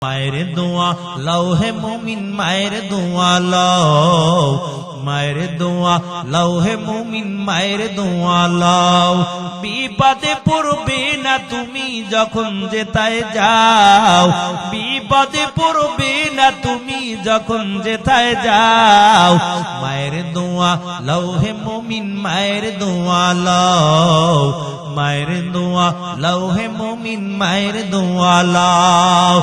মায়ের দোয়া লৌহে মুমিন মায়ের দোয়া লও, মায়ের দোয়া লৌহে মুমিন মায়ের দোয়া লও। বিপদে পড়বে না তুমি যখন যেথায় যাও, বিপদে পড়বে না তুমি যখন যেথায় যাও। মায়ের দোয়া লৌহে মুমিন মায়ের দোয়া লও, মায়ের দোয়া লৌহে মুমিন মায়ের দোয়া লও।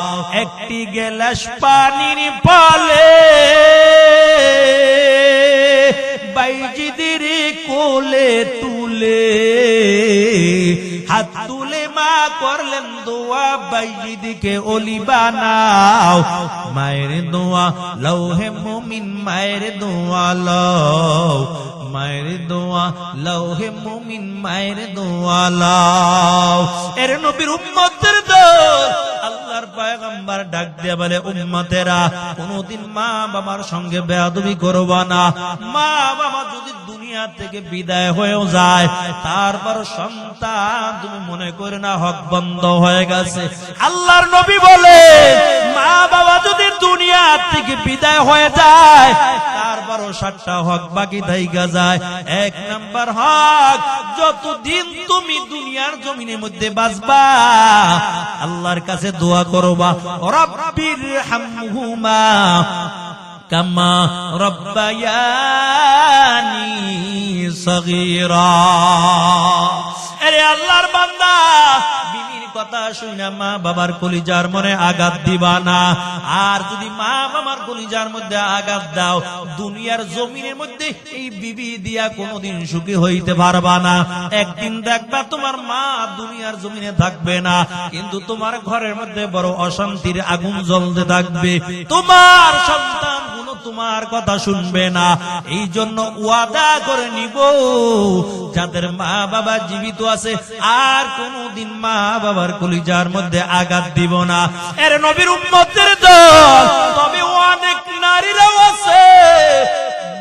একটি গেলাস পানির পালে বাইজিদের কোলে তুলে হাত তুলে মা করলেন দোয়া, বাইজিদকে ওলি বানাও। মায়ের দোয়া লৌহে মুমিন মায়ের দোয়া লও, মায়ের দোয়া লৌহে মুমিন মায়ের দোয়া লও। এর নবীর উম্মতের দোয়া আল্লাহর পয়গম্বর ডাক দিয়ে বলে, উম্মতেরা কোনদিন মা বাবার সঙ্গে বেয়াদবি করবা না। মা বাবা যদি দুনিয়া থেকে বিদায় হয়েও যায়, তারপর সন্তান তুমি মনে করে না হক বন্ধ হয়ে গেছে। আল্লাহর নবী বলে, মা বাবা যদি দুনিয়া থেকে বিদায় হয়ে যায়, তারপরও 7টা হক বাকি থাইকা যায়। 1 নাম্বার হক, যতদিন তুমি দুনিয়ার জমিনের মধ্যে বাঁচবা আল্লাহর কাছে দোয়া করবা, রব্বির হামহুমা কামা রব্বায়ানি সগীরা। আরে আল্লাহর বান্দা, বিবির কথা শুনে মা বাবার কলিজার মনে আঘাত দিবা না। আর যদি মা বাবার কলিজার মধ্যে আঘাত দাও, দুনিয়ার জমিনের মধ্যে এই বিবি দিয়া কোনোদিন সুখী হইতে পারবা না। একদিন দেখবা তোমার মা দুনিয়ার জমিনে থাকবে না, কিন্তু তোমার ঘরের মধ্যে বড় অশান্তির আগুন জ্বলতে থাকবে। তোমার সন্তান তোমার কথা শুনবে না। এই জন্য ওয়াদা করে নিব, যাদের মা বাবা জীবিত আছে আর কোনদিন মা বাবার কলিজার মধ্যে আঘাত দিব না। এর নবীর উম্মতের দল। তবে অনেক নারীরাও আছে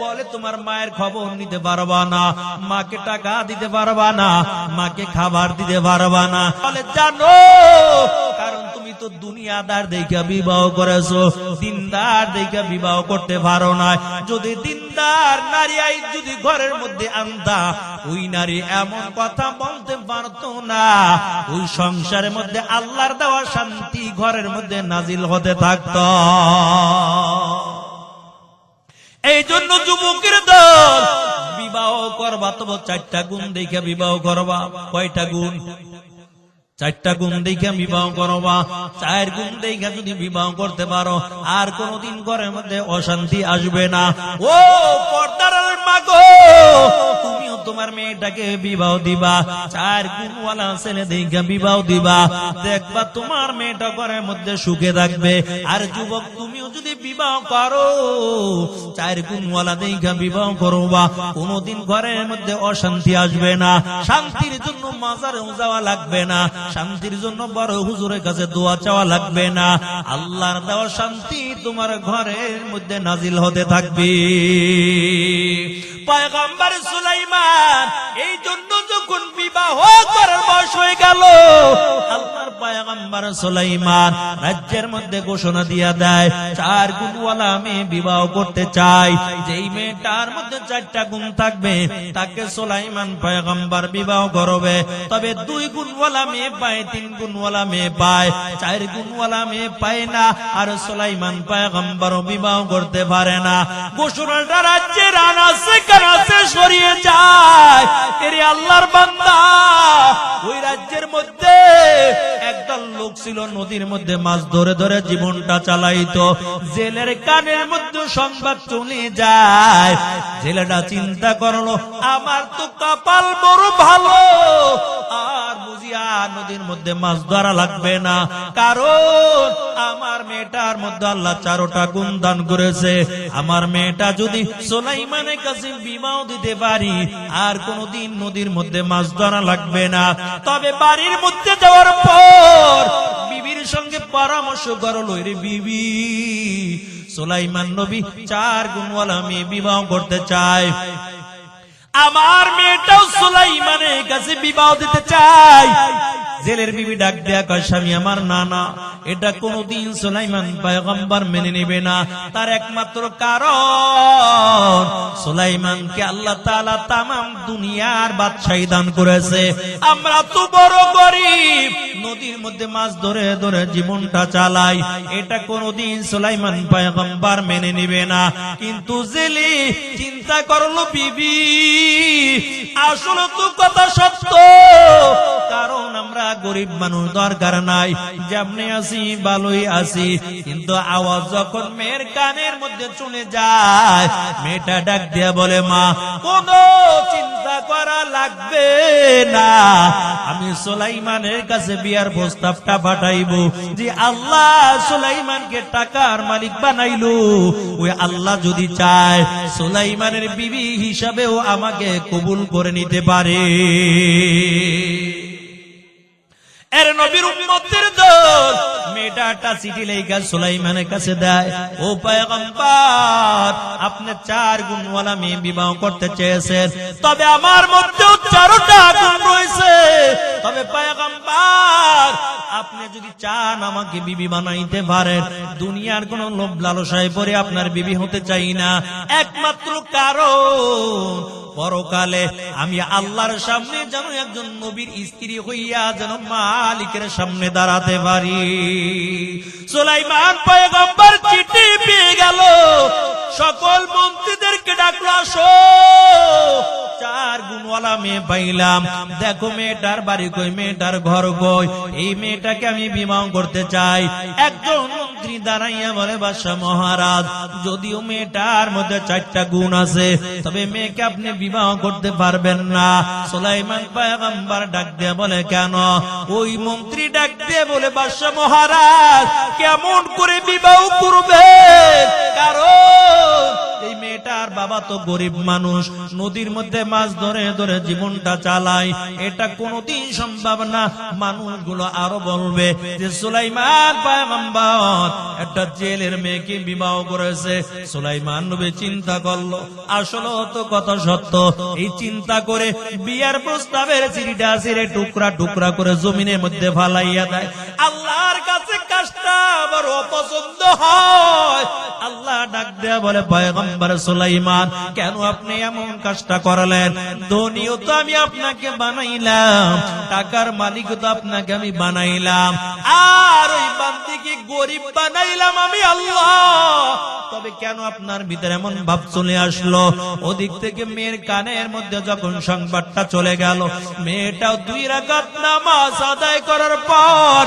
বলে তোমার মায়ের খবর নিতে পারবা না, মাকে টাকা দিতে পারবা না, মাকে খাবার দিতে পারবা না। বলে জানো, কারণ তুমি তো দুনিয়াদার দেখে বিবাহ করেছো, দিনদার দেখে বিবাহ করতে পারো না। যদি দিনদার নারী আই যদি ঘরের মধ্যে আনতা, ওই নারী এমন কথা বলতে পারতো না, ওই সংসারের মধ্যে আল্লাহর দেওয়া শান্তি ঘরের মধ্যে নাজিল হতে থাকতো। এই জন্য যুবকের দল, বিবাহ করবা তবে 4টা গুণ দেখে বিবাহ করবা। কয়টা গুণ? 4টা গুণ দেখে বিবাহ করবা। 4 গুণ দেখে যদি বিবাহ করতে পারো, আর কোনদিন ঘরের মধ্যে অশান্তি আসবে না। ও পর্দার মা গো, তুমিও তোমার মেয়েটাকে বিবাহ দিবা, 4 গুণওয়ালা ছেলে দেখে বিবাহ দিবা, দেখবা তোমার মেয়েটা ঘরের মধ্যে সুখে থাকবে। আর যুবক, তুমিও যদি বিবাহ করো, 4 গুণওয়ালা দেখে বিবাহ করবা, কোনদিন ঘরের মধ্যে অশান্তি আসবে না। শান্তির জন্য মাজারেও যাওয়া লাগবে না, শান্তির জন্য বড় হুজুরের কাছে দোয়া চাওয়া লাগবে না। আল্লাহর দেওয়া শান্তি তোমার ঘরের মধ্যে নাজিল হতে থাকবে। পয়গম্বর সুলাইমান এই জন্য যখন বিবাহ করার বয়স হয়ে গেল, আল্লাহর পয়গম্বর সুলাইমান রাজ্যের মধ্যে ঘোষণা দিয়া দেয়, 4 গুণওয়ালা মেয়ে বিবাহ করতে চাই। যেই মেয়েটার মধ্যে 4টা গুণ থাকবে, তাকে সুলাইমান পয়গম্বর বিবাহ করবে। তবে 2 গুণওয়ালা মেয়ে পায়, 3 গুণওয়ালা মেয়ে পায়, 4 গুণওয়ালা মেয়ে পায় না। আর সুলাইমান পয়গম্বর বিবাহ করতে পারে না। ঘোষণাটা রাজ্যের আনাচে কানাচে ছড়িয়ে যায়। এরে আল্লাহর বান্দা, ওই রাজ্যের মধ্যে একদল লোক ছিল, নদীর মধ্যে মাছ ধরে ধরে জীবনটা চালাইতো। জেলের কানের মধ্যে সংবাদ চলে যায়। জেলেটা চিন্তা করলো, আমার তো কপাল বড় ভালো, আর বুঝিয়া নদীর মধ্যে মাছ ধরা লাগবে না, কারণ আমার মেয়েটার মধ্যে আল্লাহ 4টা গুণ দান করেছে। আমার মেয়েটা যদি সুলাইমানের কাছে বিবাহ দিতে পারি, আর কোনদিন নদীর মধ্যে মাছ ধরা লাগবে না। তবে বাড়ির মধ্যে যাওয়ার পর বিবির সঙ্গে পরামর্শ করলো, রে বিবি, সুলাইমান নবী 4 গুণওয়ালা মেয়ে বিবাহ করতে চায়, আমার মেয়েটাও সুলাইমানের কাছে বিবাহ দিতে চাই। জেলের বিবি ডাক দেয়া কয় স্বামী আমার, না না, এটা কোনদিন সুলাইমান পয়গম্বর মেনে নেবে না। তার একমাত্র কারণ সুলাইমানকে আল্লাহ তাআলা তামাম দুনিয়ার বাদশাহী দান করেছে। আমরা তো বড় গরিব, নদীর মধ্যে মাছ ধরে ধরে জীবনটা চালাই, এটা কোনদিন সুলাইমান পয়গম্বর মেনে নেবে না। কিন্তু জেলে চিন্তা করলো বিবি, আসলে তো কথা সত্য, কারণ আমরা গরিব মানুষ, দরকার নাই, যেমনি আছি ভালোই আছি। কিন্তু আওয়াজ যখন মেয়ের কানের মধ্যে চলে যায়, মেয়েটা ডাক দিয়া বলে মা, কোনো চিন্তা করা লাগবে না, আমি সুলাইমানের কাছে বিয়ার প্রস্তাবটা পাঠাইবো। যে আল্লাহ সুলাইমানকে টাকার মালিক বানাইলো, ওই আল্লাহ যদি চায় সুলাইমানের বিবি হিসাবেও আমাকে কবুল করে নিতে পারে। এর নবীর উম্মতের দল মেয়েটা একটা চিঠি লেখা সুলাইমানের কাছে দেয়, ও পয়গম্বর, আপনি 4 গুণওয়ালা মেয়ে বিবাহ করতে চেয়েছেন, তবে আমার মধ্যেও 4টা গুণ রয়েছে। তবে পয়গম্বর, আপনি যদি চান আমাকে বিবি বানাইতে পারেন, দুনিয়ার কোন লোভ লালসায় পড়ে আপনার বিবি হতে চাই না। একমাত্র কারণ পরকালে আমি আল্লাহর সামনে যেন একজন নবীর স্ত্রী হইয়া যেন মালিকের সামনে দাঁড়াতে পারি। সুলাইমান পয়গম্বর চিঠি পেয়ে গেল, সকল মন্ত্রীদেরকে ডাকলো, আসো 4 গুণওয়ালা মেয়ে পাইলাম, দেখো মেয়েটার বাড়ি কই, মেয়েটার ঘর কই, এই মেয়েটাকে আমি বিবাহ করতে চাই। একজন মন্ত্রী দাঁড়াইয়া বলে, বাদশাহ মহারাজ, যদিও মেয়েটার মধ্যে 4টা গুণ আছে, তবে মেয়েকে আপনি বিবাহ করতে পারবেন না। সুলাইমান পয়গম্বর ডাক দিয়ে বলে, কেন? ওই মন্ত্রী ডাক দিয়ে বলে, বাদশাহ মহারাজ, কেমন করে বিবাহ করবে? কারণ এই মেয়েটার বাবা তো গরিব মানুষ, নদীর মধ্যে মাছ ধরে ধরে জীবনটা চালায়, এটা কোনদিন সম্ভব না। মানুষগুলো আরো বলবে যে সুলাইমান পয়গম্বর একটা জেলের মেয়েকে বিবাহ করেছে। সুলাইমান নবী চিন্তা করলো, আসলে তো কথা সত্য। এই চিন্তা করে বিয়ার প্রস্তাবের চিঠিটা ছিঁড়ে টুকরা টুকরা করে জমিনের মধ্যে ফালাইয়া দেয়। আল্লাহর কাছে কাজটা বড় পছন্দ হয়। আল্লাহ ডাক দেয়া বলে, পয়গম্বর সুলাইমান, কেন আপনি এমন কাজটা করলেন? ধনীও তো আমি আপনাকে বানাইলাম, টাকার মালিক তো আপনাকে আমি বানাইলাম, আর ওই বান্দিকে গরিব বানাইলাম আমি আল্লাহ। তবে কেন আপনার ভিতরে এমন ভাব চলে আসলো? ওদিক থেকে মেয়ের কানের মধ্যে যখন সংবাদটা চলে গেল, মেয়েটাও 2 রাকাত নামাজ আদায় করার পর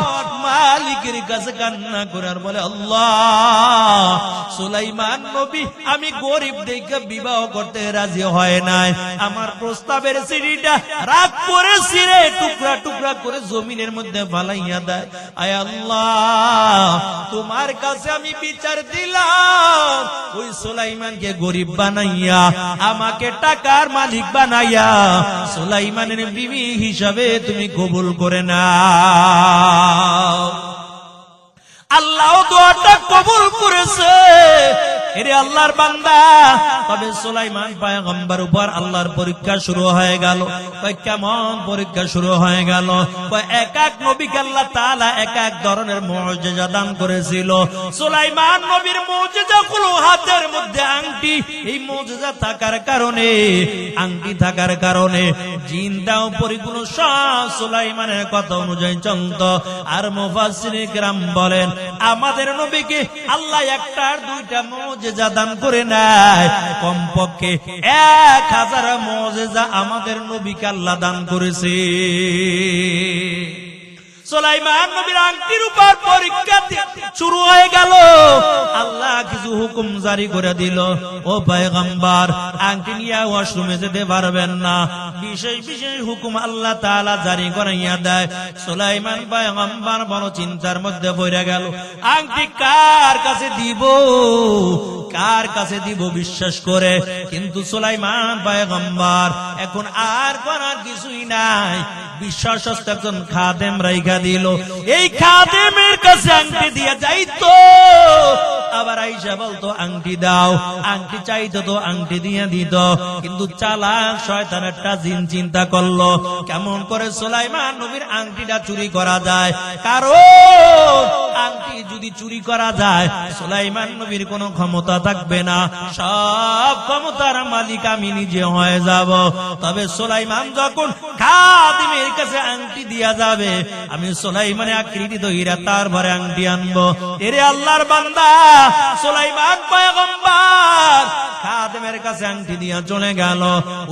মালিকের কাছে কান্না করে আর বলে, আল্লাহ, সুলাইমান নবী আমি গরিব দেখে বিবাহ করতে রাজি হয় নাই, আমার প্রস্তাবের চিঠিটা রাগ করে ছিঁড়ে টুকরা টুকরা করে জমিনের মধ্যে ফালাইয়া দেয়। আয় আল্লাহ, তোমার কাছে আমি বিচার দিলাম, ওই সুলাইমানকে গরিব বানাইয়া আমাকে টাকার মালিক বানাইয়া সুলাইমানের বিবি হিসাবে তুমি কবুল করে নাও। আল্লাহ দোয়াটা কবুল করেছে। এরে আল্লাহর বান্দা, তবে সুলাইমান পয়গম্বর উপর আল্লাহর পরীক্ষা শুরু হয়ে গেল। কেমন পরীক্ষা শুরু হয়ে গেল? এক এক নবীকে আল্লাহ তাআলা এক এক ধরনের মুজিজা দান করেছিল। সুলাইমান নবীর মুজিজা হলো হাতের মধ্যে আংটি। এই মুজিজা থাকার কারণে, আংটি থাকার কারণে জিনটাও পরিপূর্ণ সব সুলাইমানের কথা অনুযায়ী চলত। আর মুফাসসিরিন কিরাম বলেন, আমাদের নবীকে আল্লাহ একটার 2টা মুজিজা দান করে নাই, কমপক্ষে 1000 মুজিজা আমাদের নবীকে আল্লাহ দান করেছে। সুলাইমান নবীর আংটির উপর পরীক্ষা শুরু হয়ে গেল। আল্লাহ কিছু হুকুম জারি করে দিল, ও পয়গম্বর, আংটি নিয়ে ওয়াশরুমে যেতে পারবেন না। বিশেষ বিশেষ হুকুম আল্লাহ তাআলা জারি করাইয়া দেয়। সুলাইমান পয়গম্বর বড় চিন্তার মধ্যে পড়ে গেল, আংটি কার কাছে দিব, কার কাছে দিব বিশ্বাস করে। কিন্তু সুলাইমান পয়গম্বর এখন আর করার কিছুই নাই, বিশ্বাসস্থ একজন খাদেম রাইখা দিল। এই খাদেমের কাছে আংটি দিয়ে যাইতো, আবার আইসা বলতো আংটি দাও, আংটি চাইতো তো আংটি দিয়ে দিত। কিন্তু চালাক শয়তান একটা জিন চিন্তা করলো কেমন করে সুলাইমান নবীর আংটিটা চুরি করা যায়। কারণ আংটি যদি চুরি করা যায় সুলাইমান নবীর কোনো ক্ষমতা থাকবে না, সব ক্ষমতার মালিক আমি নিজে হয়ে যাব। তবে সুলাইমান যখন খাদিমের কাছে আংটি দিয়া যাবে, আমি সুলাইমানের আকৃতি ধইরা তারপরে আংটি আনবো। এরে আল্লাহর বান্দা, সুলাইমান পয়গম্বর খাদিমের কাছে আংটি দিয়া চলে গেল।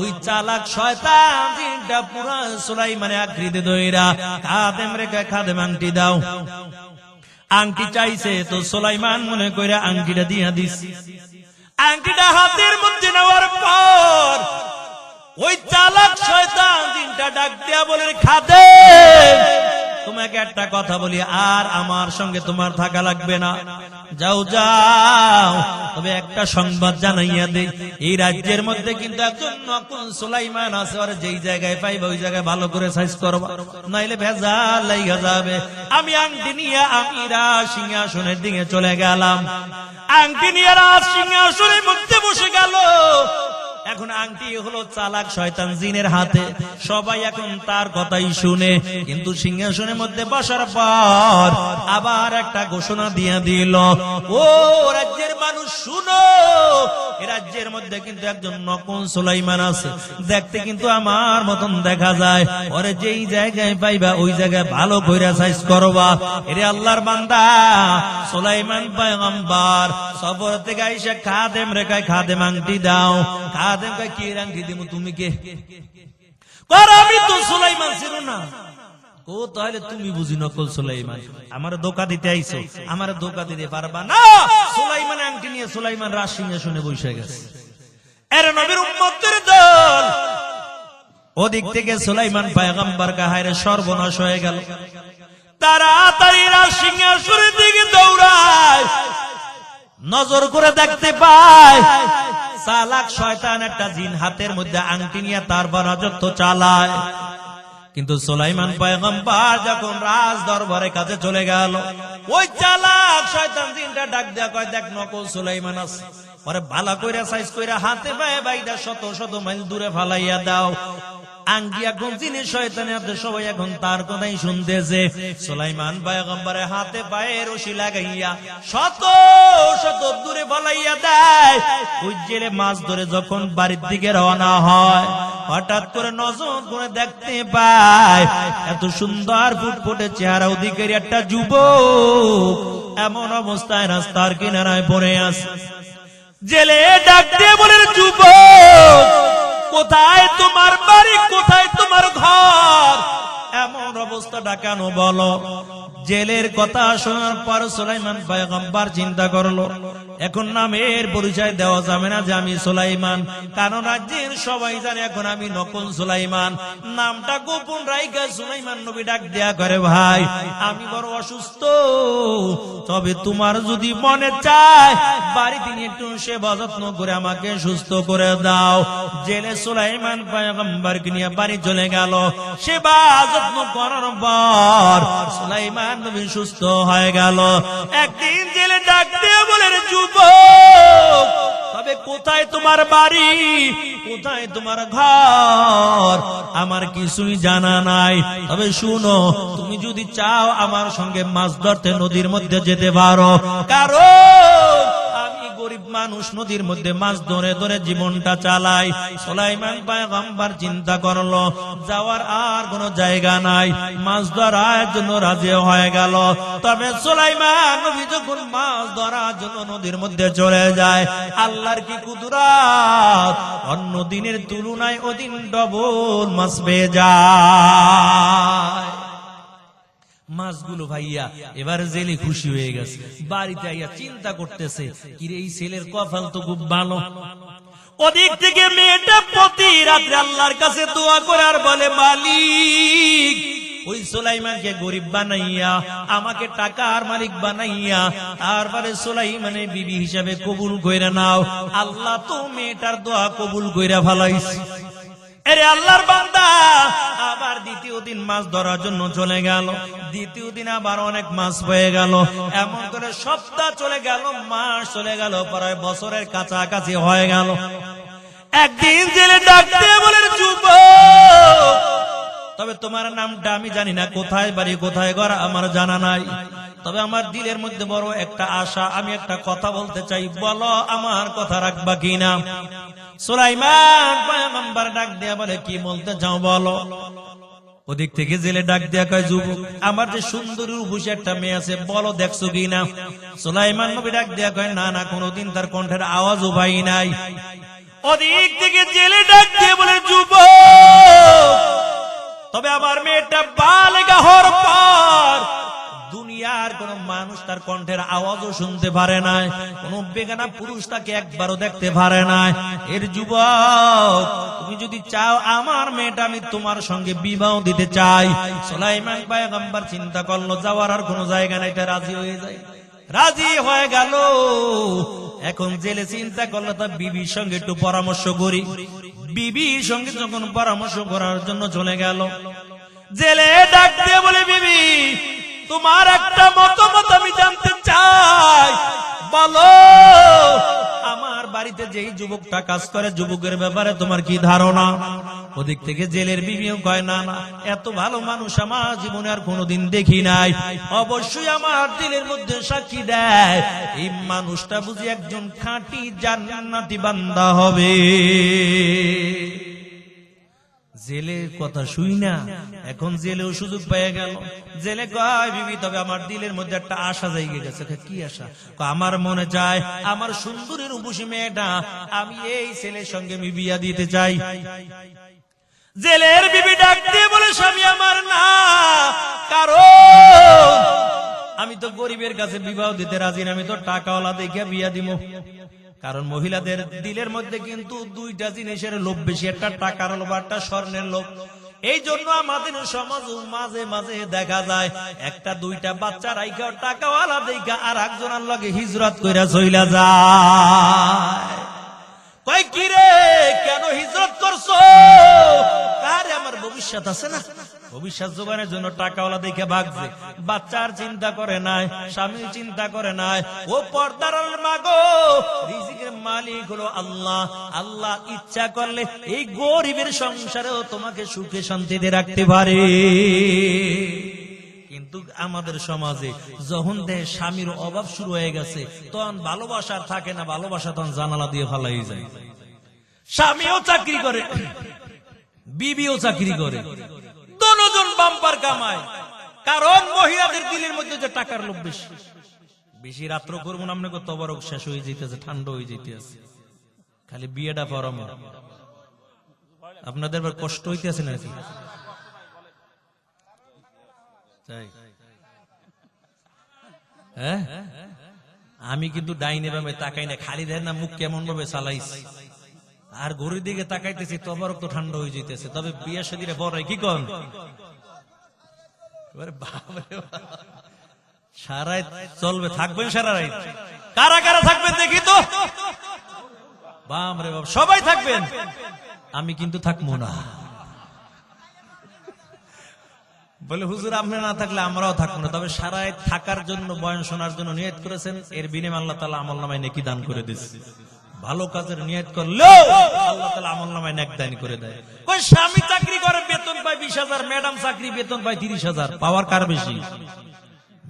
ওই চালাক শয়তান জিনটা পুরো সুলাইমানের আকৃতি ধইরা খাদিম রেখে, খাদিম আংটি দাও। আংটি চাইছে তো সুলাইমান মনে কইরা আংটিটা দিয়া দিস। আংটিটা হাতের মধ্যে নেওয়ার পর ওই চালাক শয়তান জিনটা ডাক দিয়া বলে, খাদেম তোমাকে একটা কথা বলি, আর আমার সঙ্গে তোমার থাকা লাগবে না, যাও যাও। তবে একটা সংবাদ জানাইয়া দেই, এই রাজ্যের মধ্যে কিন্তু একজন নকুল সুলাইমান আছে, আর যেই জায়গায় পাইবা ওই জায়গায় ভালো করে সাইজ করবা, নাইলে ভেজাল লাইগা যাবে। আমি আংটি নিয়ে আমি রাজ সিংহাসনের দিকে চলে গেলাম। আংটি নিয়ে রাজ সিংহাসনের মধ্যে বসে গেল। এখন আংটি হলো চালাক শয়তান জিনের হাতে, সবাই এখন তার কথাই শুনে। কিন্তু সিংহাসনের মধ্যে বসার পর আবার একটা ঘোষণা দিয়ে দিল, ও রাজ্যের মানুষ শুনো, এ রাজ্যের মধ্যে কিন্তু একজন নকুল সুলাইমান আছে, দেখতে কিন্তু আমার মতন দেখা যায়, ওরে যেই জায়গায় পাইবা ওই জায়গায় ভালো কইরা সাইজ করবা। এরে আল্লাহর বান্দা, সুলাইমান পয়গম্বর সফর থেকে আইসা খাদেম রেখায়, খাদেম আংটি দাও। খাদেম কয়, কি আংটি দিব, তুমি কে? আমি তো সুলাইমান ছিল না। ও তাহলে তুমি বুঝি নকল সুলাইমান, আমার ধোঁকা দিতে আইছো, আমার ধোঁকা দিতে পারবা না। সুলাইমান আংটি নিয়ে সুলাইমান রাজ সিংহাসনে বসে গেছে। এর নবীর উম্মতের দল ওদিক থেকে সুলাইমান পয়গম্বর কাহারে সর্বনাশ হয়ে গেল। তাড়াতাড়ি রাজ সিংহাসনের দিকে দৌড়ায়, নজর করে দেখতে পায় চালাক শয়তান একটা জিন হাতের মধ্যে আংটি নিয়ে তারপর রাজত্ব চালায়। কিন্তু সুলাইমান পয়গম্বর যখন রাজ দরবারের কাছে চলে গেল, ওই চালাক শয়তান জিনটা ডাক দেয়া কয়, দেখ নকল সুলাইমান আছে, পরে ভালো কইরা সাইজ কইরা হাতে পায়ে বাইটা শত শত মাইল দূরে ফালাইয়া দাও। আংটি এখন জিনের শয়তানের হাতে, সবাই এখন তার কথাই শুনতেছে। সুলাইমান পয়গম্বরের হাতে পায়ে রশি লাগাইয়া শত শত দূরে ফালাইয়া দেয়। ওই জেলে মাছ ধরে যখন বাড়ির দিকে রওনা হয়, হঠাৎ করে নজর করে দেখতে পায় এত সুন্দর ফুটফুটে চেহারা অধিকারী একটা যুবক এমন অবস্থায় রাস্তার কিনারায় পড়ে আছে। জেলে ডাক দিয়ে বলে, যুবক কোথায় তোমার বাড়ি, কোথায় তোমার ঘর, এমন অবস্থাটা কেন বলো? জেলের কথা শোনার পর সুলাইমান পয়গম্বর চিন্তা করলো, এখন নামের পরিচয় দেওয়া যাবে না যে আমি সুলাইমান, কারণ রাজ্যের সবাই জানে এখন আমি নকল সুলাইমান। নামটা গোপন রাইখা সুলাইমান নবী ডাক দেয়া করে, ভাই আমি বড় অসুস্থ, তবে তোমার যদি মনে চায় বাড়িতে নিয়ে একটু সেবা যত্ন করে আমাকে সুস্থ করে দাও। জেলে সুলাইমান পয়গম্বরকে নিয়ে বাড়ি চলে গেল। সেবা যত্ন করার পর সুলাইমান নবী সুস্থ হয়ে গেল। একদিন জেলে ডাক দিয়ে বলে, যুবক তবে কোথায় তোমার বাড়ি, কোথায় তোমার ঘর, আমার কিছুই জানা নাই। তবে শুনো, তুমি যদি চাও আমার সঙ্গে মাছ ধরতে নদীর মধ্যে যেতে পারো, কারণ আমি গরিব মানুষ, নদীর মধ্যে মাছ ধরে ধরে জীবনটা চালাই। সুলাইমান পয়গম্বর চিন্তা করলো যাওয়ার আর কোনো জায়গা নাই, মাছ ধরার জন্য রাজি হয়ে গেল। তবে সুলাইমান নবী যখন মাছ ধরার জন্য নদীর মধ্যে চলে যায়, আল্লাহর কি কুদরত, অন্য দিনের তুলনায় ওদিন ডবল মাছ পেয়ে যায়। মাছগুলো ভাইয়া এবার জেলে খুশি হয়ে গেছে, বাড়িতে আইয়া চিন্তা করতেছে, কিরে এই ছেলের কপাল তো খুব ভালো। ওদিক থেকে মেয়েটা প্রতি রাত্রে আল্লাহর কাছে দোয়া করে আর বলে, মালিক ওই সুলাইমানকে গরিব বানাইয়া আমাকে টাকার মালিক বানাইয়া তারপরে সুলাইমানের বিবি হিসাবে কবুল কইরা নাও। আল্লাহ তো মেয়েটার দোয়া কবুল কইরা ফেলাইছে। এরে আল্লাহর বান্দা আবার দ্বিতীয় দিন মাছ ধরার জন্য চলে গেল। দ্বিতীয় দিন আবার অনেক মাছ পেয়ে গেল। এমন করে সপ্তাহ চলে গেল, মাস চলে গেল, প্রায় বছরের কাছাকাছি হয়ে গেল। একদিন জেলে ডাক দিয়ে বলে, যুবক, তবে তোমার নামটা আমি জানি না, কোথায় বাড়ি কোথায় ঘর আমার জানা নাই, তবে আমার দিলের মধ্যে বড় একটা আশা, আমি একটা কথা বলতে চাই, বলো আমার কথা রাখবা কিনা। সুলাইমান পয়গম্বর ডাক দিয়া বলে, কি বলতে চাও বলো। ওদিক থেকে জেলে ডাক দিয়া কয়, যুবক, আমার যে সুন্দরী রূপসী একটা মেয়ে আছে, বলো দেখছো কিনা। সুলাইমান নবী ডাক দিয়া কয়, না না, কোনদিন তার কণ্ঠের আওয়াজও পাই নাই। ওদিক থেকে জেলে ডাক দিয়ে বলে, যুবক, তবে আমার মেয়েটা বালেগা হওয়ার পর দুনিয়ার কোন মানুষ তার কণ্ঠের আওয়াজও শুনতে পারে নাই, কোন বেগানা পুরুষ তাকে একবারও দেখতে পারে নাই। এর যুবক, তুমি যদি চাও আমার মেয়েটা আমি তোমার সঙ্গে বিবাহ দিতে চাই। সুলাইমান পয়গম্বর চিন্তা করলো, যাওয়ার আর কোনো জায়গা নাই, এটা রাজি হয়ে যায়। রাজি হয়ে গেল। এখন জেলে চিন্তা করলো, তার বিবির সঙ্গে একটু পরামর্শ করি। বিবির সঙ্গে যখন পরামর্শ করার জন্য চলে গেল, জেলে ডাক দিয়ে বলে, বিবি, তোমার একটা মতামত আমি জানতে চাই, বলো আমার বাড়িতে যেই যুবকটা কাজ করে, যুবকের ব্যাপারে তোমার কি ধারণা। ওদিক থেকে জেলের বিবিও কয়, না না, এত ভালো মানুষ আমার জীবনে আর কোনোদিন দেখি নাই, অবশ্যই আমার দিলের মধ্যে সাক্ষী দেয় এই মানুষটা বুঝি একজন খাঁটি জান্নাতি বান্দা হবে। জেলের কথা শুই না, এখন জেলেও সুযোগ পেয়ে গেল। জেলে কয়, বিবি, তবে আমার দিলের মধ্যে একটা আশা জায়গা গেছে। কি আশা? আমার মনে চায় আমার সুন্দরী রূপসী মেয়েটা আমি এই ছেলের সঙ্গে আমি বিয়া দিতে চাই। জেলের বিবি ডাক দিয়ে বলে, স্বামী আমার না, কারণ আমি তো গরিবের কাছে বিবাহ দিতে রাজি না, আমি তো টাকাওয়ালা দেখে বিয়া দিব। কারণ মহিলাদের দিলের মধ্যে কিন্তু দুইটা জিনিসের লোভ বেশি, একটা টাকার লোভ, একটা স্বর্ণের লোভ। এই জন্য আমাদের সমাজ মাঝে মাঝে দেখা যায় একটা দুইটা বাচ্চা রাইখা টাকাওয়ালা দেখা আর একজনের লগে হিজরত কইরা চইলা যায়। কয়, কি রে, কেন হিজরত করছো? আরে আমার ভবিষ্যৎ আছে না, ভবিষ্যৎ যোগানের জন্য টাকাওয়ালা দেখে ভাগছে। বাচ্চার চিন্তা করে নাই, স্বামীর চিন্তা করে নাই। ও পর্দার মাগো, রিজিকের মালিক হলো আল্লাহ। আল্লাহ ইচ্ছা করলে এই গরিবের সংসারেও তোমাকে সুখে শান্তিতে রাখতে পারে। কিন্তু আমাদের সমাজে যখন স্বামীর অভাব শুরু হয়ে গেছে, তখন ভালোবাসার থাকে না, ভালোবাসা তখন জানালা দিয়ে ফালাই যায়। স্বামীও চাকরি করে, বিবিও চাকরি করে, দুজন বাম্পার কামায়। কারণ মহিলাদের দিলের মধ্যে যে টাকার লোভ বেশি। বেশি রাত্র করবো না, আপনাকে তবরক শেষ হয়ে যেতেছে, ঠান্ডা হয়ে যেতেছে, খালি বিয়েটা পরামো। আপনাদের কষ্ট হইতেছে নাকি? হ্যাঁ, আমি কিন্তু ডাইনে বামে তাকাই না, খালি দেন না মুখ কেমন ভাবে চালাইছি, আর ঘড়ির দিকে তাকাইতেছি, তবরক তো ঠান্ডা হয়ে যেতেছে। তবে বিয়ে শাদীরে বড় কি কন, সারা চলবে, থাকবেন সারা রাত। কারা কারা থাকবেন দেখি তো? বাম রে বাপ, সবাই থাকবেন, আমি কিন্তু থাকবো না। বলে, হুজুর আপনি না থাকলে আমরাও থাকবো না। তবে সারা রাত থাকার জন্য, বয়ান শোনার জন্য নিয়ত করেছেন, এর বিনিময়ে আল্লাহ তাআলা আমলনামায় নেকি দান করে দিচ্ছে। ভালো কাজের নিয়ত করলেও আল্লাহ তাআলা আমলনামায় নেক দান করে দেয়। কই, স্বামী চাকরি করে বেতন পায় 20,000, ম্যাডাম চাকরি বেতন পায় 30,000, পাওয়ার কার বেশি?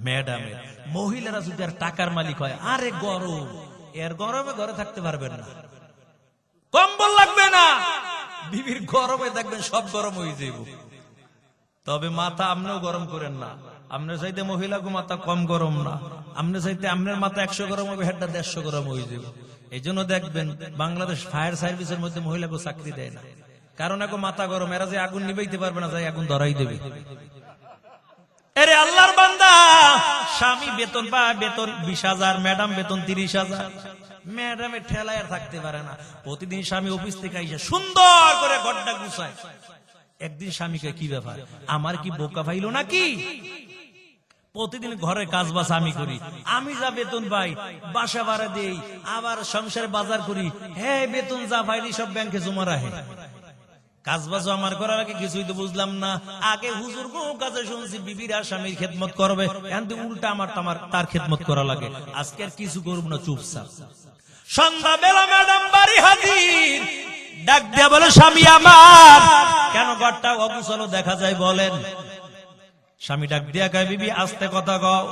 ম্যাডামের। মহিলারা যদি আর টাকার মালিক হয়, আরে গরম, এর গরমে ঘরে থাকতে পারবেন না, কম্বল লাগবে না, বিবির গরমে দেখবেন সব গরম হয়ে যাবে। তবে মাথা আপনিও গরম করেন না, আপনার চাইতে মহিলাকে মাথা কম গরম না, আপনার চাইতে আপনার মাথা 100 গরম হবে, হেডটা 150 গরম হয়ে যাবে। এই জন্য দেখবেন বাংলাদেশ ফায়ার সার্ভিসের মধ্যে মহিলাকে চাকরি দেয় না, কারণ এখন মাথা গরম, এরা যে আগুন নিবাইতে পারবে না, যাই আগুন ধরাই দেবে। এরে আল্লাহর বান্দা, স্বামী বেতন পায়, বেতন 20,000, ম্যাডাম বেতন 30,000। ম্যাডামের ঠেলায় আর থাকতে পারে না, প্রতিদিন স্বামী অফিস থেকে আইসা সুন্দর করে ঘরটা গুছায়। একদিন স্বামীকে, কি ব্যাপার, আমার কি বোকা পাইলো নাকি? প্রতিদিন ঘরে কাজ বাস আমি করি, আমি যা বেতন পাই বাসা ভাড়া দেই, আবার সংসারে বাজার করি, হ্যাঁ বেতন যা পাইলি সব ব্যাংকে জমা রাখে। কাজ বাজও আমার করার আগে কিছুই তো বুঝলাম না। আগে হুজুর গো কাছে শুনছি বিবির আর স্বামীর খেদমত করবে, কিন্তু উল্টা আমার তার খেদমত করা লাগে। আজকে আর কিছু করব না, চুপচাপ। সন্ধ্যা বেলা ম্যাডাম বাড়ি হাজির, ডাক দিয়া বলে স্বামী আমার, কেন ঘরটা অগুছালো দেখা যায় বলেন? স্বামী ডাক দিয়া কয় বিবি আস্তে কথা কও,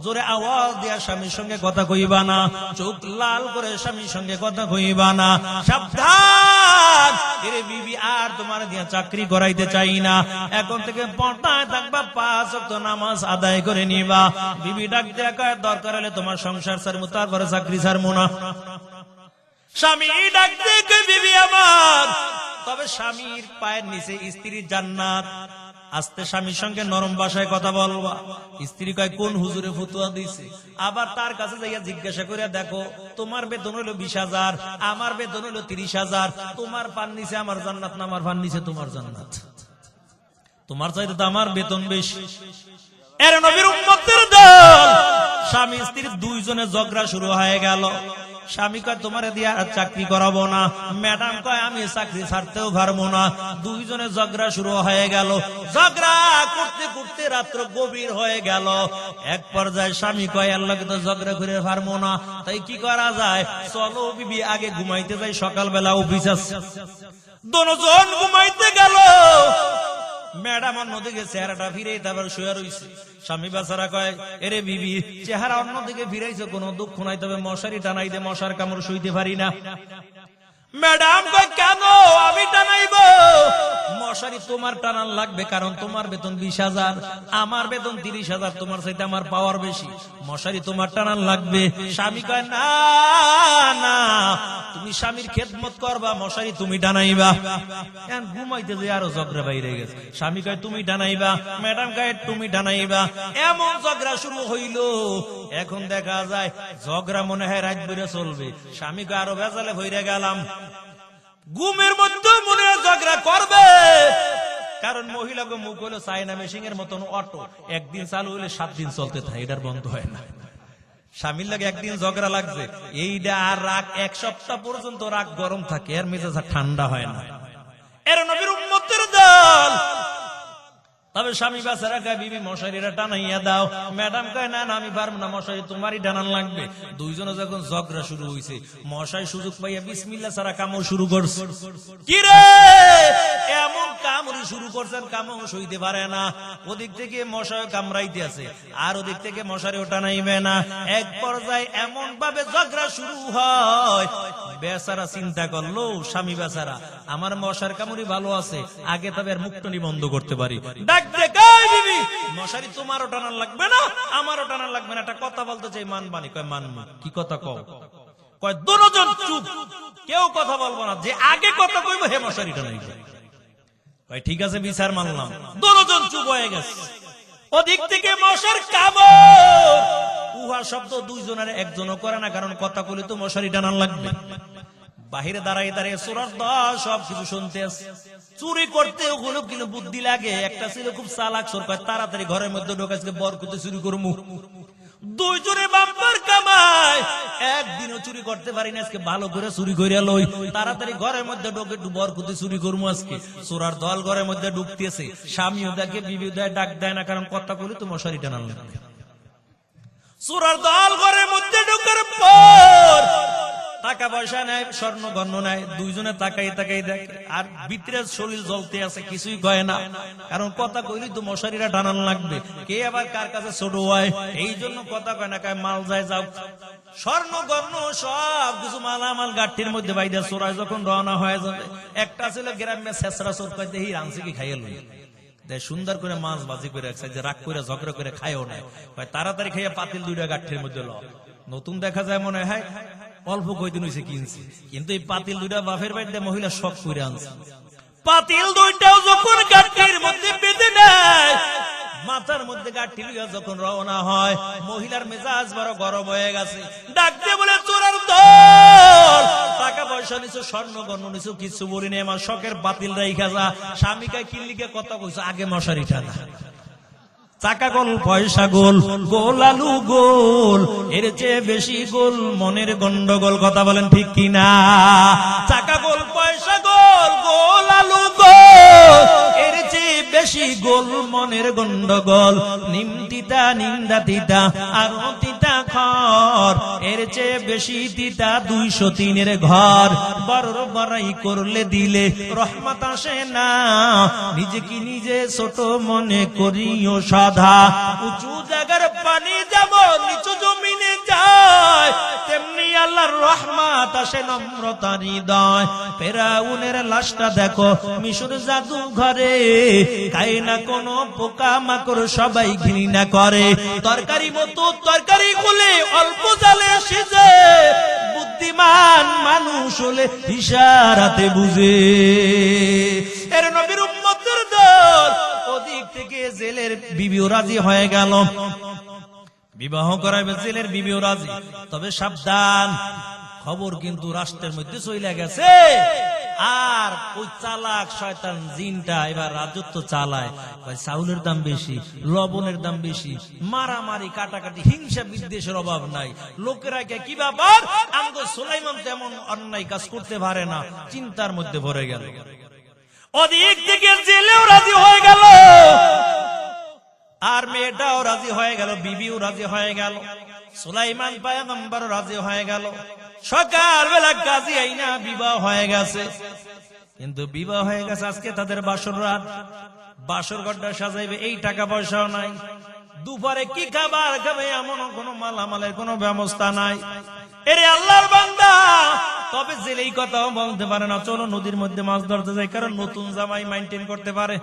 জোরে আওয়াজ দিয়া স্বামীর সঙ্গে কথা কইবা না, চোখ লাল করে স্বামীর সঙ্গে কথা কইবা না, সাবধান। এরে বিবি আর তোমার দিয়া চাকরি করাইতে চাই না, এখন থেকে পর্দায় থাকবা, 5 ওয়াক্ত নামাজ আদায় করে নিবা। বিবি ডাক দিয়া কয় দরকার হলে তোমার সংসার ছাড়মু, তারপরে চাকরি ছাড়মু না। স্বামী ডাক দিয়ে কয় বিবি আমার, তবে স্বামীর পায়ের নিচে স্ত্রীর জান্নাত। আস্তে স্বামীর সঙ্গে নরম ভাষায় কথা বলবা। স্ত্রী কয় কোন হুজুরে ফতুয়া দিছে? আবার তার কাছে যাইয়া জিজ্ঞাসা করে দেখো, তোমার বেতন হলো 20,000, আমার বেতন হলো 30,000, তোমার পান নিচে আমার জান্নাত না আমার পান নিচে তোমার জান্নাত? তোমার চাইতে তো আমার বেতন বেশি। এর নবীর উম্মতের দল, স্বামী স্ত্রী দুইজনে ঝগড়া শুরু হয়ে গেল। স্বামী কয় তোমারে দিয়া চাকরি করাবো না, ম্যাডাম কয় আমি চাকরি ছাড়তেও পারবো না। দুইজনে ঝগড়া শুরু হয়ে গেল। ঝগড়া করতে করতে রাত্র গভীর হয়ে গেল। এক পর্যায়ে স্বামী কয় আল্লাহকে তো ঝগড়া করে পারবো না, তাই কি করা যায়? চলো বিবি আগে ঘুমাইতে যাই, সকালবেলা অফিস আছে। দুজন ঘুমাইতে গেল। ম্যাডাম অন্যদিকে চেহারাটা ফিরে তারপর শুয়ে রইছে। স্বামী বেচারা কয় এরে বিবি চেহারা অন্যদিকে ফিরাইছে, কোনো দুঃখ নাই, তবে মশারি টানাই দে, মশার কামড় শুইতে পারি না। ম্যাডাম কয় কেন আমি টানাইব? মশারি তোমার টানার লাগবে, কারণ তোমার বেতন 20,000, আমার বেতন 30,000, তোমার চাইতে আমার পাওয়ার বেশি, মশারি তোমার টানার লাগবে। স্বামী কয় না না, তুমি স্বামীর খেদমত করবা, মশারি তুমি টানাইবা। ঘুমাইতে যে আরো ঝগড়া বাইরে গেছে। স্বামী কয় তুমি টানাইবা, ম্যাডাম কয় তুমি টানাইবা। এমন ঝগড়া শুরু হইল। এখন দেখা যায় ঝগড়া মনে হয় রাত বেড়ে চলবে। স্বামী কয় আরো ভেজালে ভইরে গেলাম। ঘুমের মধ্যে মনে হয় ঝগড়া করবে, কারণ মহিলাকে মুখ হলো চায়না মেশিনের মতন অটো, একদিন চালু হলে 7 দিন চলতে থাকে, এটার বন্ধ হয় না। স্বামীর লাগে একদিন ঝগড়া লাগছে, এইটা আর রাগ 1 সপ্তাহ পর্যন্ত রাগ গরম থাকে, এর মেজাজ ঠান্ডা হয় না। এর নবীর উম্মতের দল। তবে স্বামী বেচারা কয় বিবি মশারিটা টানাইয়া দাও। ম্যাডাম কয় না না আমি পারবো না, মশারি তোমারই টানান লাগবে। দুইজনে যখন ঝগড়া শুরু হয়েছে, মশাই সুযোগ পাইয়া বিসমিল্লাহ ছাড়া কামড় শুরু করছে। কি রে এমন কামড়ি শুরু করছেন, কামড় সইতে পারে না। ওদিক থেকে মশাই কামড়াইতে আছে, আর ওদিক থেকে মশারিও টানাইবে না। এক পর্যায়ে এমন ভাবে ঝগড়া শুরু হয়, বেচারা চিন্তা করলো স্বামী বেচারা আমার মশার কামড়ি ভালো আছে, আগে তবে আর মুক্তনি বন্ধ করতে পারি। মশারি তোমারও টানার লাগবে না, আমারও টানার লাগবে না, একটা কথা বলতে চাই মানবানি। কয় মানবো। কি কথা কও? কয় দুজন চুপ, কেউ কথা বলবো না, যে আগে কথা কইব হে মশারি টানাইবে। কয় ঠিক আছে বিচার মানলাম। দুজন চুপ হয়ে গেছে। ওদিক থেকে মশার কামড়, উহা শব্দ দুইজনের একজনও করে না, কারণ কথা কইলে তো মশারি টানার লাগবে। বাহিরে দাঁড়াই দাঁড়িয়ে চোরার দল সবকিছু শুনতে আছে। চুরি করতে ওগুলো কিন্তু বুদ্ধি লাগে। একটা ছিল খুব চালাক চোর, কয় তাড়াতাড়ি ঘরের মধ্যে ঢোকাইছে, বরকতে চুরি করমু। দুইজনে বাম্পার কামায়, একদিনও চুরি করতে পারি না, আজকে ভালো করে চুরি করিয়া লই, তাড়াতাড়ি ঘরের মধ্যে ঢোকে, বরকতে চুরি করমু আজকে। চোরার দল ঘরের মধ্যে ঢুকতেছে, স্বামীও দেখে বিবি দেয়, ডাক দেয় না, কারণ কথা বলে তো মশারি টানার লাগবে। চোরার দল ঘরের মধ্যে ঢোকার পর টাকা পয়সা নেয়, স্বর্ণ গণ্য নেয়, দুইজনে তাকাই তাকাই দেখে, আর ভিতরে শরীর জ্বলতে আছে, কিছুই কয় না, কারণ কথা কইলি তো মশারিরা টানান লাগবে। কে আবার কার কাছে ছোট হয়, এই জন্য কথা কয় না, কয় মাল যায় যাও। স্বর্ণ গণ্য সব কিছু মালামাল গাঠির মধ্যে বাইরে চোরায় যখন রওনা হয়ে যাবে, একটা ছিল গ্রামে শেষরা চোর, কয় দেখি রাঁচি কি খাইয়ে লই, সুন্দর করে মাছ বাজি করে রাখছে, যে রাগ করে ঝগড়া করে খাইও না, তাড়াতাড়ি খাইয়া পাতিল 2টা গাঠির মধ্যে ল। নতুন দেখা যায় মনে হয় অল্প কয়দিন হয়েছে কিনছি, কিন্তু এই পাতিল 2টা বাপের বাড়িতে মহিলা শখ করে আনছে। পাতিল 2টাও যখন গাঠির মধ্যে বেঁধে নেয়, মাথার মধ্যে গাঠি লইয়া যখন রওনা হয়, মহিলার মেজাজ বড় গরম হয়ে গেছে। ডাক দিয়ে বলে চোরার দল, টাকা পয়সা নিছো, স্বর্ণ গণ্য নিছো, কিছু বলিনি, আমার শখের পাতিল রাইখা যা। স্বামীকে কিল্লিকে কথা কইছো, আগে মশারি টানা। টাকা গোল, পয়সা গোল, গোল আলু গোল, এর চেয়ে বেশি গোল মনের গন্ডগোল। কথা বলেন ঠিক কিনা? টাকা গোল, পয়সা গোল, গোল আলু গোল। গোল মনের গন্ডগোল, নিমতিতা নিন্দা তিতা আরো তিতা খর, এর চেয়ে বেশি তিতা 203-এর ঘর। বড় বড়াই করলে দিলে রহমত আসে না, নিজেকে নিজে ছোট মনে করিও সাধা। উঁচু জায়গার পানি যেমন নিচু জমিনে যায়, তেমনি আল্লাহর রহমত আসে নম্রতার হৃদয়। ফেরাউনের লাশটা দেখো মিশর জাদু ঘরে, খায় না কোনো পোকা মাকড়, সবাই ঘৃণা করে। তরকারি মতো তরকারি খুলে অল্প জালে সিজে, বুদ্ধিমান মানুষ হলে ইশারাতে বুঝে। এর নবীর উম্মতের দল ওদিক থেকে জেলের বিবিও রাজি হয়ে গেল, বিবাহ করাবে জেলের বিবিও রাজি। তবে সাবধান, খবর কিন্তু রাষ্ট্রের মধ্যে চলে গেছে, আর ওই চালাক শয়তান জিনটা এবার রাজত্ব চালায়। চাউলের দাম বেশি, লবণের দাম বেশি, মারামারি কাটাকাটি হিংসা বিদ্বেষের অভাব নাই। লোকেরা কি ব্যাপার, আমগো সুলাইমান তেমন অন্যায় কাজ করতে পারে না, চিন্তার মধ্যে ভরে গেল। ওদিক থেকে জেলেও রাজি হয়ে গেল, আর মেয়েটাও রাজি হয়ে গেল, বিবিও রাজি হয়ে গেল, সুলাইমান পয়গম্বর রাজি হয়ে গেল। সকালবেলা কাজী আইনা বিবাহ হয়ে গেছে। কিন্তু বিবাহ হয়ে গেছে, আজকে তাদের বাসর রাত, বাসর ঘরটা সাজাইবে এই টাকা পয়সাও নাই। দুপুরে কি খাবার খাবে এমন কোন মালামালের কোন ব্যবস্থা নাই। এরে আল্লাহর বান্দা, তবে জেলেই কথাও বলতে পারে না, চলো নদীর মধ্যে মাছ ধরতে যাই, কারণ নতুন জামাই মেইনটেইন করতে পারে,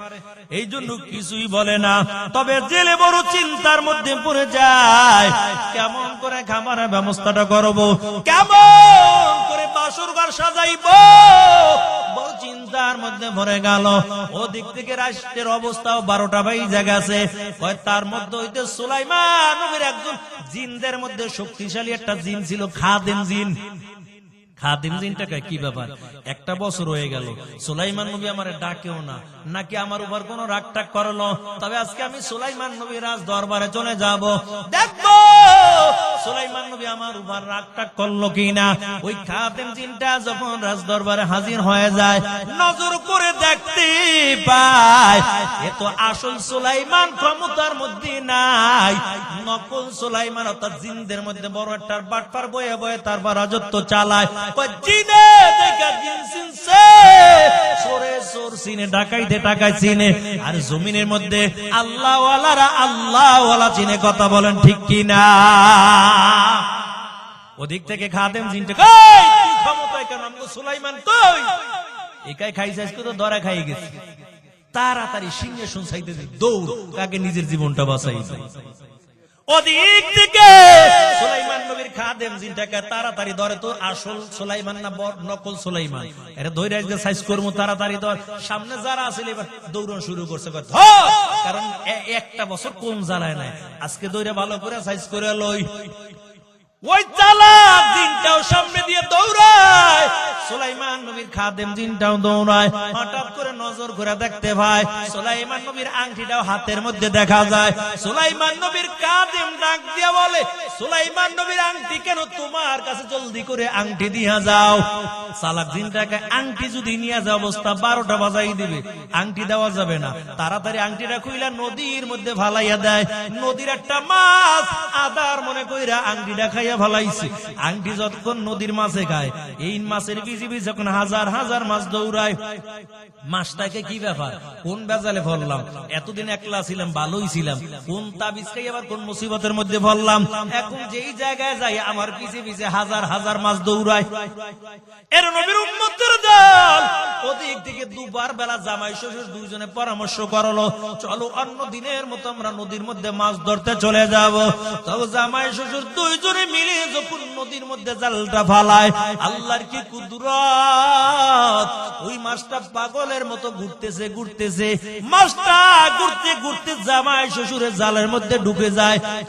এই জন্য কিছুই বলে না। তবে জেলে বড় চিন্তার মধ্যে পড়ে যায়, কেমন করে খাবারের ব্যবস্থাটা করবো, কেমন করে বাসর ঘর সাজাইবো, বড় চিন্তার মধ্যে ভরে গেল। ওদিক থেকে রাষ্ট্রের অবস্থাও 12টা বেজে গেছে। তার মধ্যে হইতে সুলাইমান নবীর একজন জিনদের মধ্যে শক্তিশালী একটা জিন ছিল, খাদেম জিন। খাদেম জিনটাকে কি ব্যাপার, একটা বছর হয়ে গেল সুলাইমান নবী আমার ডাকেও না, নাকি আমার উপর কোন রাগ টাগ করলো। তবে আজকে আমি সুলাইমান নবীর রাজ দরবারে চলে যাব, দেখবো সুলাইমান নবী আমার উপর রাগ টাগ করলো কিনা। ওই খাদেম জিনটা যখন রাজ দরবারে হাজির হয়ে যায়, নজর করে দেখতে পায় এ তো আসল সুলাইমান ক্ষমতার মধ্যে নাই, নকল সুলাইমান, অর্থাৎ জিনদের মধ্যে বড় একটা বাটপার বয়ে বয়ে তারপর রাজত্ব চালায়। জিনে দেখা জিন চিনছে, চোরে চোর চিনে, ডাকাইতে ডাকাই চিনে, আর জমিনের মধ্যে আল্লাহওয়ালারা আল্লাহওয়ালা চিনে। কথা বলেন ঠিক কিনা? ওদিক থেকে খাদেম জিনটা, কই তুই ক্ষমতায় কেন, আমগো সুলাইমান কই? একাই খাইছে, আজকে তো ধরা খাই গেছে। তাড়াতাড়ি সিংহাসন চাইতে দৌড়, কাকে নিজের জীবনটা বাঁচাইছে। ওদিক থেকে সুলাইমান নবীর খাদেম জিনটাকে তাড়াতাড়ি ধরে, তো আসল সুলাইমান না নকল সুলাইমান, এটা ধরে আজকে সাইজ করবো, তাড়াতাড়ি ধর। সামনে যারা আছে এবার দৌড়ানো শুরু করছে, কারণ একটা বছর কোন জ্বালায় নাই, আজকে দৌড়ে ভালো করে সাইজ করে লই। ওই চালাক জিনটাও সামনে দিয়ে দৌড়ায়, সুলাইমান নবীর খাদেম জিনটাও দৌড়ায়। হঠাৎ করে নজর করে দেখতে পায় সুলাইমান নবীর আংটিটাও হাতের মধ্যে দেখা যায়। সুলাইমান নবীর খাদেম ডাক দিয়া বলে, সুলাইমান নবীর আংটি কেন তোমার কাছে, জলদি করে আংটি দিয়া যাও। চালাক জিনটাকে আংটি যদি নিয়ে যাও, অবস্থা 12টা বাজাই দিবে, আংটি দেওয়া যাবে না। তাড়াতাড়ি আংটিটা খুইলা নদীর মধ্যে ফালাইয়া দেয়। নদীর একটা মাছ আদার মনে কইরা আংটিটা খাইয়া ফালাইছে। আংটি যতক্ষণ নদীর মাছে খায়, এই মাছের বিজিবি যখন হাজার হাজার মাছ দৌড়ায়, মাছটাকে কি ব্যাপার, কোন বেজালে ফললাম, এতদিন একলা ছিলাম ভালোই ছিলাম, কোন তাবিজ খাই আবার কোন মুসিবতের মধ্যে ফললাম, এখন যেই জায়গায় যাই আমার পিছে পিছে হাজার হাজার মাছ দৌড়ায়। এর নবীর উম্মতের দল ওদিক থেকে দুবার বেলা জামাই শ্বশুর দুইজনে পরামর্শ করলো, চলো অন্য দিনের মতো আমরা নদীর মধ্যে মাছ ধরতে চলে যাব। তবে জামাই শ্বশুর দুইজনে মিলে যখন নদীর মধ্যে জালটা ফালায়, আল্লাহর কি কুদরত, ওই মাছটা পাগলের মতো ঘুরতেছে ঘুরতেছে, মাছটা ঘুরতে ঘুরতে জামাই শ্বশুরের জালের মধ্যে ঢুকে যায়।